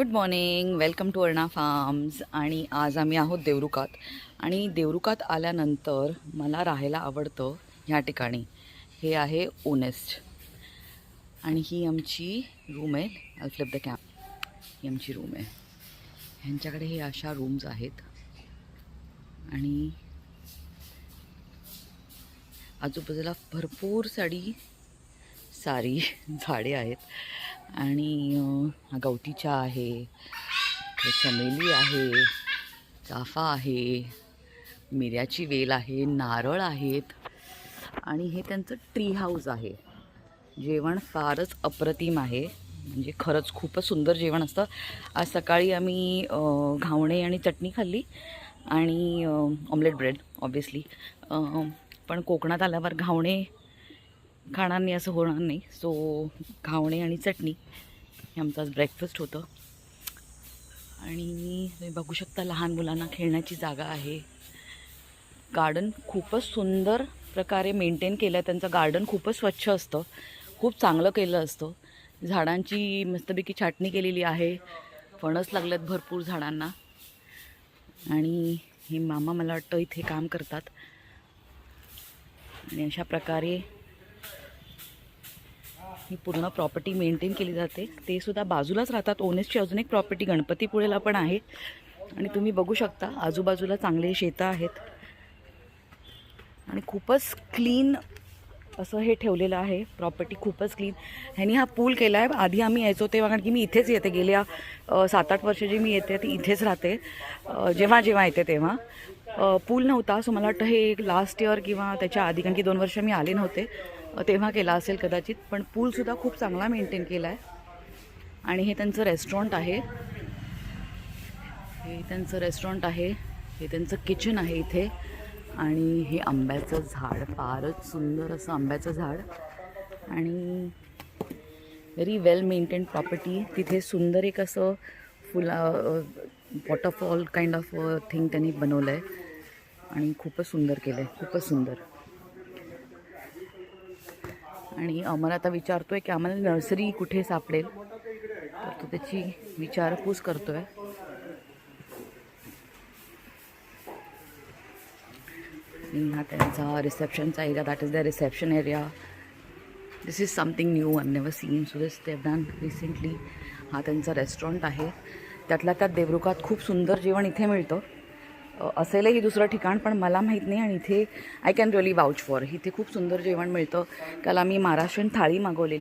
Good morning, welcome to Arna farms. आणि आज आम्ही आहोत देवरुखात. आणि देवरुखात आल्यानंतर मला राहायला आवडतं ह्या ठिकाणी. हे आहे ओनेस्ट आणि ही आमची रूम आहे. I flip the cam. ही आमची रूम आहे. ह्यांच्याकडे हे अशा रूम्स आहेत आणि आजूबाजूला भरपूर सारी झाडे आहेत. आणि हा गवती चहा आहे, चमेली आहे, चाफा आहे, मिऱ्याची वेल आहे, नारळ आहेत. आणि हे त्यांचं ट्री हाऊस आहे. जेवण फारच अप्रतिम आहे, म्हणजे खरंच खूपच सुंदर जेवण असतं. आज सकाळी आम्ही घावणे आणि चटणी खाल्ली आणि ऑमलेट ब्रेड ऑब्वियसली. पण कोकणात आल्यावर घावणे खाणार नाही असं होणार नाही. सो घावणे आणि चटणी हे आमचं आज ब्रेकफास्ट होतं. आणि तुम्ही बघू शकता लहान मुलांना खेळण्याची जागा आहे. गार्डन खूपच सुंदर प्रकारे मेंटेन केलं आहे. त्यांचं गार्डन खूपच स्वच्छ असतं, खूप चांगलं केलं असतं. झाडांची मस्तपैकी छाटणी केलेली आहे. फणस लागलेत भरपूर झाडांना. आणि हे मामा मला वाटतं इथे काम करतात. आणि अशा प्रकारे ही पूर्ण प्रॉपर्टी मेंटेन केली जाते. ते सुद्धा बाजूलाच राहतात. ओनेस्टची अजून एक प्रॉपर्टी गणपतीपुळेला पण आहे. आणि तुम्ही बघू शकता आजूबाजूला चांगले शेतं आहेत आणि खूपच क्लीन असं हे ठेवलेलं आहे. प्रॉपर्टी खूपच क्लीन. ह्यांनी हा पूल केला आहे. आधी आम्ही यायचो तेव्हा, कारण की मी इथेच येते. गेल्या 7-8 वर्ष जे मी येते ती इथेच राहते. जेव्हा येते तेव्हा पूल नव्हता. सो मला वाटतं हे लास्ट इयर किंवा त्याच्या आधी, कारण की 2 वर्ष मी आले नव्हते, तेव्हा केला असेल कदाचित. पण पूलसुद्धा खूप चांगला मेंटेन केला आहे. आणि हे त्यांचं रेस्टॉरंट आहे. हे त्यांचं किचन आहे इथे. आणि हे आंब्याचं झाड, फारच सुंदर असं आंब्याचं झाड. आणि व्हेरी वेल मेंटेन प्रॉपर्टी. तिथे सुंदर एक असं वॉटरफॉल काइंड ऑफ थिंग त्यांनी बनवलं आहे. आणि खूपच सुंदर केलं आहे, खूपच सुंदर. आणि आम्हाला आता विचारतो आहे की आम्हाला नर्सरी कुठे सापडेल, तर तो त्याची विचारपूस करतो आहे. हा त्यांचा रिसेप्शनचा area. That is the reception area. This is something new I never seen. So this they have done recently. हा त्यांचा रेस्टॉरंट आहे. त्यातल्या त्यात देवरुखात खूप सुंदर जेवण इथे मिळतं. असेलही दुसरं ठिकाण, पण मला माहीत नाही. आणि इथे I can really vouch for. इथे खूप सुंदर जेवण मिळतं. काल आम्ही महाराष्ट्रीयन थाळी मागवलेली.